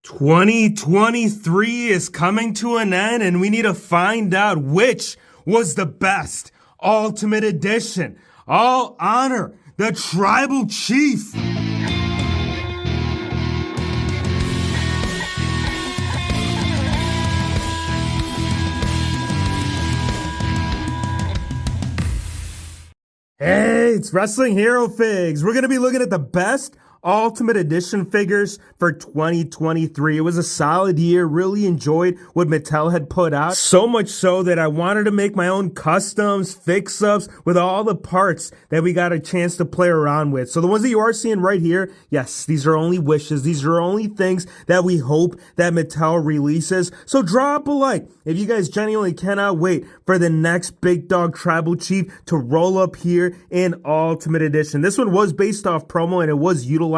2023 is coming to an end, and we need to find out which was the best Ultimate Edition. All honor the Tribal Chief. Hey, it's Wrestling Hero Figs. We're going to be looking at the best Ultimate Edition figures for 2023. It was a solid year. Really enjoyed what Mattel had put out. So much so that I wanted to make my own customs, fix-ups with all the parts that we got a chance to play around with. So the ones that you are seeing right here, yes, these are only wishes. These are only things that we hope that Mattel releases. So drop a like if you guys genuinely cannot wait for the next Big Dog Tribal Chief to roll up here in Ultimate Edition. This one was based off promo, and it was utilizing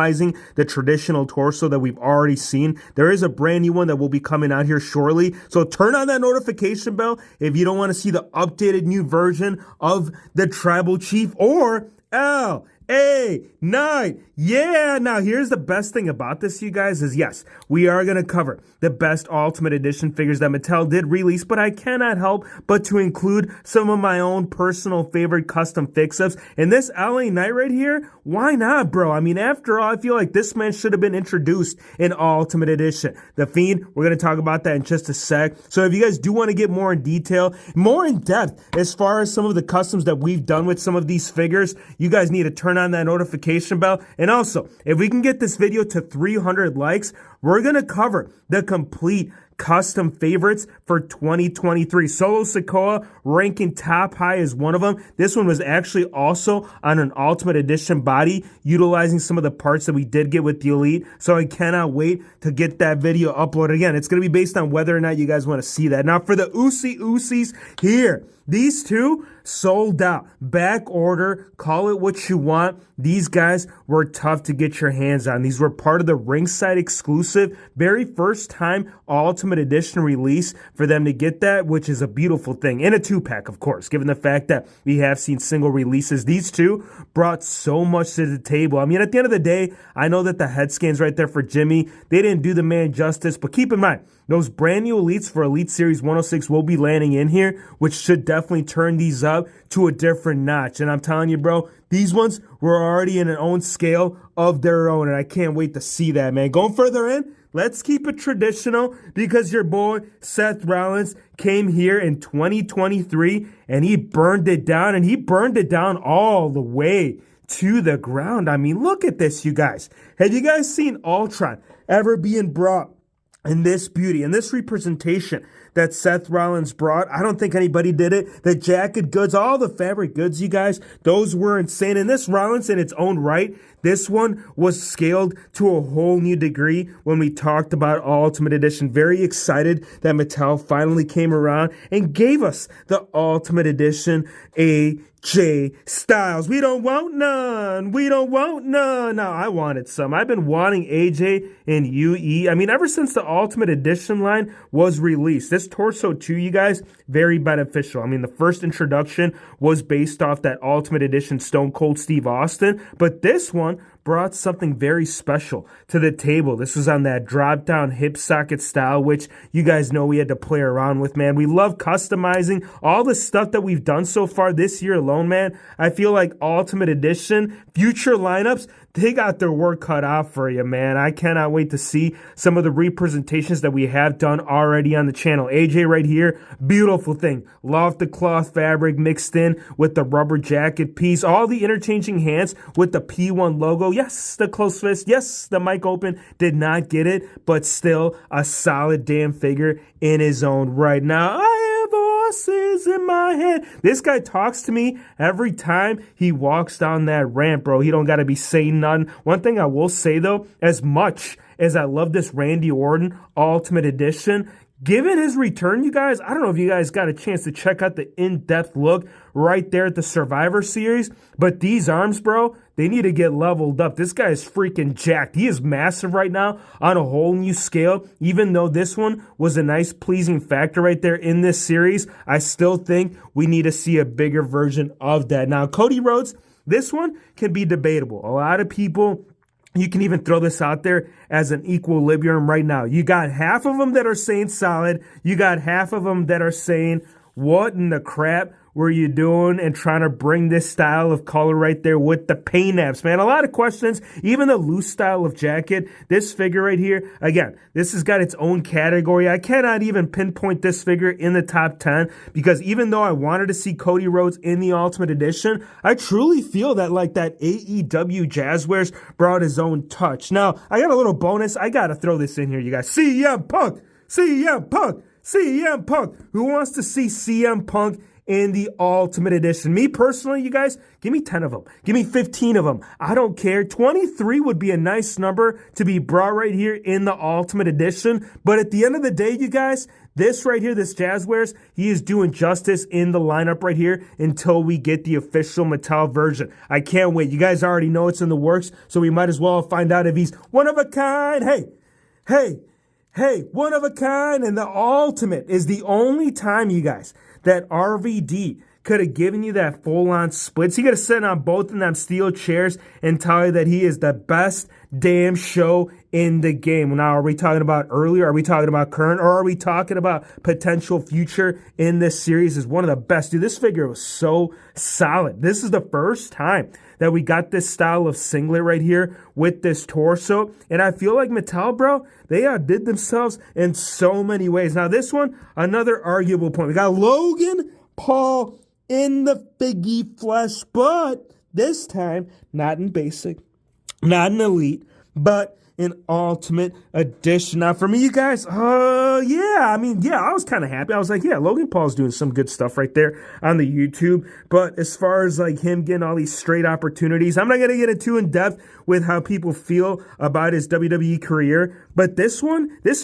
the traditional torso that we've already seen. There is a brand new one that will be coming out here shortly. So turn on that notification bell if you don't want to see the updated new version of the Tribal Chief or LA9. Yeah, now here's the best thing about this, you guys, is yes, we are going to cover the best Ultimate Edition figures that Mattel did release, but I cannot help but to include some of my own personal favorite custom fix-ups. And this LA Knight right here, why not, bro? I mean, after all, I feel like this man should have been introduced in Ultimate Edition. The Fiend, we're going to talk about that in just a sec. So if you guys do want to get more in detail, more in depth as far as some of the customs that we've done with some of these figures, you guys need to turn on that notification bell. And also, if we can get this video to 300 likes, we're going to cover the complete custom favorites for 2023. Solo Sikoa ranking top high is one of them. This one was actually also on an Ultimate Edition body, utilizing some of the parts that we did get with the Elite. So I cannot wait to get that video uploaded. Again, it's going to be based on whether or not you guys want to see that. Now for the Usis here, these two sold out. Back order, call it what you want. These guys were tough to get your hands on. These were part of the ringside exclusive, very first time Ultimate Edition release for them to get that, which is a beautiful thing. In a two-pack, of course, given the fact that we have seen single releases. These two brought so much to the table. I mean, at the end of the day, I know that the head scans right there for Jimmy, they didn't do the man justice, but keep in mind, those brand new Elites for Elite Series 106 will be landing in here, which should definitely turn these up to a different notch. And I'm telling you, bro, these ones were already in an own scale of their own, and I can't wait to see that, man. Going further in, let's keep it traditional because your boy Seth Rollins came here in 2023, and he burned it down, and he burned it down all the way to the ground. I mean, look at this, you guys. Have you guys seen Ultron ever being brought in this beauty and this representation that Seth Rollins brought? I don't think anybody did it. The jacket goods, all the fabric goods, you guys, those were insane. And this Rollins in its own right, this one was scaled to a whole new degree when we talked about Ultimate Edition. Very excited that Mattel finally came around and gave us the Ultimate Edition AJ Styles. We don't want none. We don't want none. Now, I wanted some. I've been wanting AJ and UE. I mean, ever since the Ultimate Edition line was released. This torso, too, you guys, very beneficial. I mean, the first introduction was based off that Ultimate Edition Stone Cold Steve Austin, but this one brought something very special to the table. This was on that drop-down hip socket style, which you guys know we had to play around with, man. We love customizing all the stuff that we've done so far this year alone, man. I feel like Ultimate Edition, future lineups, they got their work cut out for you, man. I cannot wait to see some of the representations that we have done already on the channel. AJ right here, beautiful thing. Love the cloth fabric mixed in with the rubber jacket piece. All the interchanging hands with the P1 logo. Yes, the close fist. Yes, the mic open. Did not get it, but still a solid damn figure in his own right. Now, I have voices in my head. This guy talks to me every time he walks down that ramp, bro. He don't got to be saying nothing. One thing I will say, though, as much as I love this Randy Orton Ultimate Edition, given his return, you guys, I don't know if you guys got a chance to check out the in-depth look right there at the Survivor Series, but these arms, bro, they need to get leveled up. This guy is freaking jacked. He is massive right now on a whole new scale. Even though this one was a nice pleasing factor right there in this series, I still think we need to see a bigger version of that. Now, Cody Rhodes, this one can be debatable. A lot of people You can even throw this out there as an equilibrium right now. You got half of them that are saying solid. You got half of them that are saying, what in the crap were you doing, and trying to bring this style of color right there with the paint apps, man. A lot of questions, even the loose style of jacket. This figure right here, again, this has got its own category. I cannot even pinpoint this figure in the top 10 because even though I wanted to see Cody Rhodes in the Ultimate Edition, I truly feel that like that AEW Jazzwares brought his own touch. Now, I got a little bonus. I got to throw this in here, you guys. CM Punk, CM Punk, CM Punk. Who wants to see CM Punk in the Ultimate Edition? Me personally, you guys, give me 10 of them. Give me 15 of them. I don't care. 23 would be a nice number to be brought right here in the Ultimate Edition. But at the end of the day, you guys, this right here, this Jazzwares, he is doing justice in the lineup right here until we get the official Mattel version. I can't wait. You guys already know it's in the works, so we might as well find out if he's one of a kind. Hey, one of a kind. And the Ultimate is the only time, you guys, that RVD could have given you that full-on splits. He could have sat on both of them steel chairs and tell you that he is the best damn show in the game. Now, are we talking about earlier? Are we talking about current? Or are we talking about potential future in this series? Is one of the best. Dude, this figure was so solid. This is the first time that we got this style of singlet right here with this torso. And I feel like Mattel, bro, they outdid themselves in so many ways. Now, this one, another arguable point. We got Logan Paul in the figgy flesh, but this time, not in basic, not in elite, but in Ultimate Edition. Now, for me, you guys, I was kind of happy. I was like, yeah, Logan Paul's doing some good stuff right there on the YouTube. But as far as like him getting all these straight opportunities, I'm not going to get it too in depth with how people feel about his WWE career. But this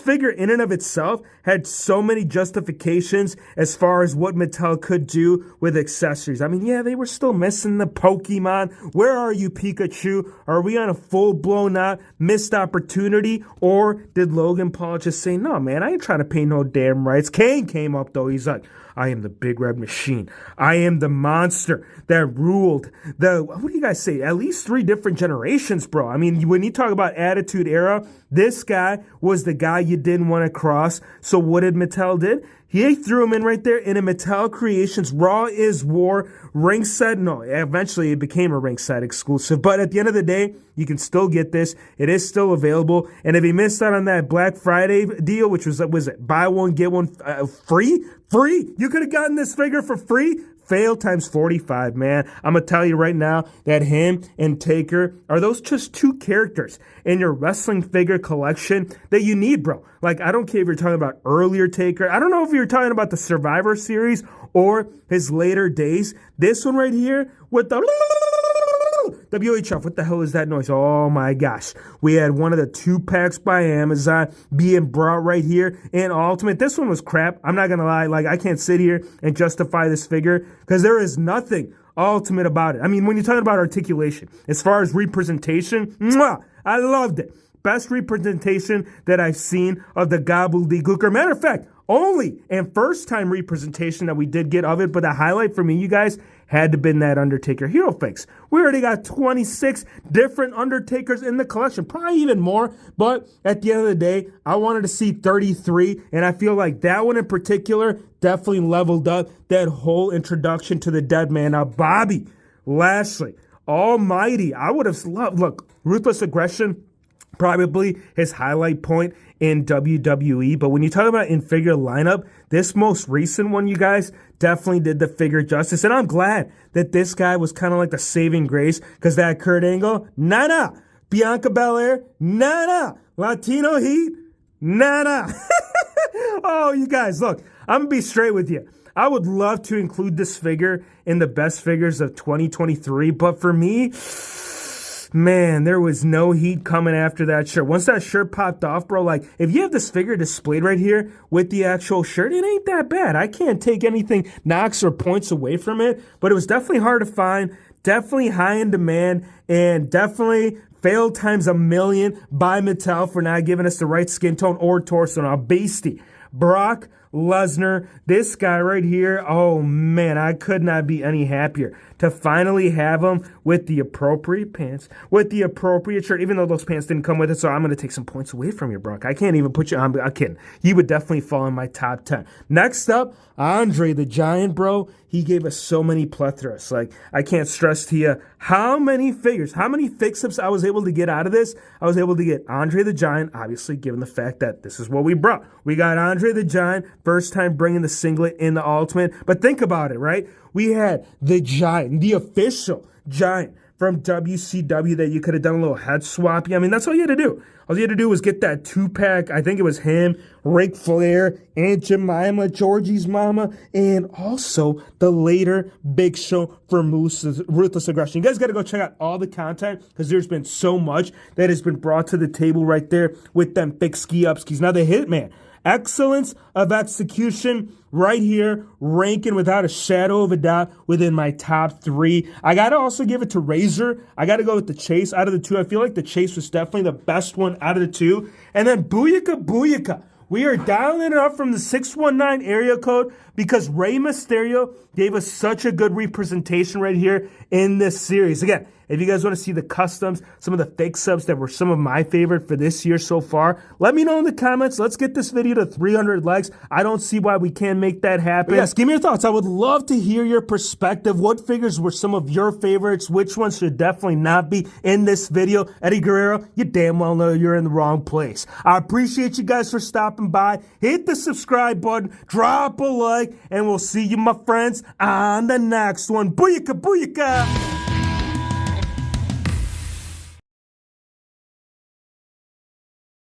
figure in and of itself had so many justifications as far as what Mattel could do with accessories. I mean, yeah, they were still missing the Pokemon. Where are you, Pikachu? Are we on a full-blown out missed opportunity? Or did Logan Paul just say, no, man, I ain't trying to pay no damn rights? Kane came up, though. He's like, I am the big red machine. I am the monster that ruled what do you guys say? At least 3 different generations, bro. I mean, when you talk about Attitude Era, this guy was the guy you didn't want to cross. So what did Mattel did? He threw him in right there in a Mattel Creations Raw is War ringside. No, eventually it became a ringside exclusive. But at the end of the day, you can still get this. It is still available. And if you missed out on that Black Friday deal, which was it buy one, get one free? Free? You could have gotten this figure for free? Fail times 45, man. I'm going to tell you right now that him and Taker are those just 2 characters in your wrestling figure collection that you need, bro. Like, I don't care if you're talking about earlier Taker. I don't know if you're talking about the Survivor Series or his later days. This one right here with the WHF, what the hell is that noise? Oh my gosh. We had one of the 2-packs by Amazon being brought right here in Ultimate. This one was crap. I'm not going to lie. Like, I can't sit here and justify this figure because there is nothing Ultimate about it. I mean, when you're talking about articulation, as far as representation, I loved it. Best representation that I've seen of the gobbledygooker. Matter of fact, only and first time representation that we did get of it, but the highlight for me, you guys, had to been that Undertaker Hero Fix. We already got 26 different Undertakers in the collection, probably even more, but at the end of the day, I wanted to see 33, and I feel like that one in particular definitely leveled up that whole introduction to the dead man. Now, Bobby Lashley, almighty, I would have loved, look, Ruthless Aggression, probably his highlight point in WWE. But when you talk about in-figure lineup, this most recent one, you guys, definitely did the figure justice. And I'm glad that this guy was kind of like the saving grace because that Kurt Angle, nah. Bianca Belair, nah. Latino Heat, nah. Oh, you guys, look, I'm going to be straight with you. I would love to include this figure in the best figures of 2023, but for me, man, there was no heat coming after that shirt. Once that shirt popped off, bro, like, if you have this figure displayed right here with the actual shirt, it ain't that bad. I can't take anything, knocks or points away from it, but it was definitely hard to find, definitely high in demand, and definitely failed times a million by Mattel for not giving us the right skin tone or torso. Now, Beastie, Brock Lesnar. This guy right here, oh man, I could not be any happier to finally have him with the appropriate pants, with the appropriate shirt, even though those pants didn't come with it. So I'm going to take some points away from you, Brock. I can't even put you on. I'm kidding. He would definitely fall in my top 10. Next up, Andre the Giant, bro. He gave us so many plethoras. Like, I can't stress to you how many figures, how many fix-ups I was able to get out of this. I was able to get Andre the Giant, obviously, given the fact that this is what we brought. We got Andre the Giant, first time bringing the singlet in the Ultimate. But think about it, right? We had the Giant, the official Giant from WCW that you could have done a little head swap. I mean, that's all you had to do. All you had to do was get that 2-pack. I think it was him, Ric Flair, Aunt Jemima, Georgie's mama, and also the later Big Show from Ruthless Aggression. You guys got to go check out all the content because there's been so much that has been brought to the table right there with them big ski-upskis. Now, the Hitman. Excellence of execution right here, ranking without a shadow of a doubt within my top 3. I got to also give it to Razor. I got to go with the Chase out of the 2. I feel like the Chase was definitely the best one out of the 2. And then Booyaka Booyaka. We are dialing it up from the 619 area code because Rey Mysterio gave us such a good representation right here in this series. Again, if you guys want to see the customs, some of the fake subs that were some of my favorite for this year so far, let me know in the comments. Let's get this video to 300 likes. I don't see why we can't make that happen. But yes, give me your thoughts. I would love to hear your perspective. What figures were some of your favorites? Which ones should definitely not be in this video? Eddie Guerrero, you damn well know you're in the wrong place. I appreciate you guys for stopping by. Hit the subscribe button, drop a like, and we'll see you, my friends, on the next one. Booyaka, booyaka!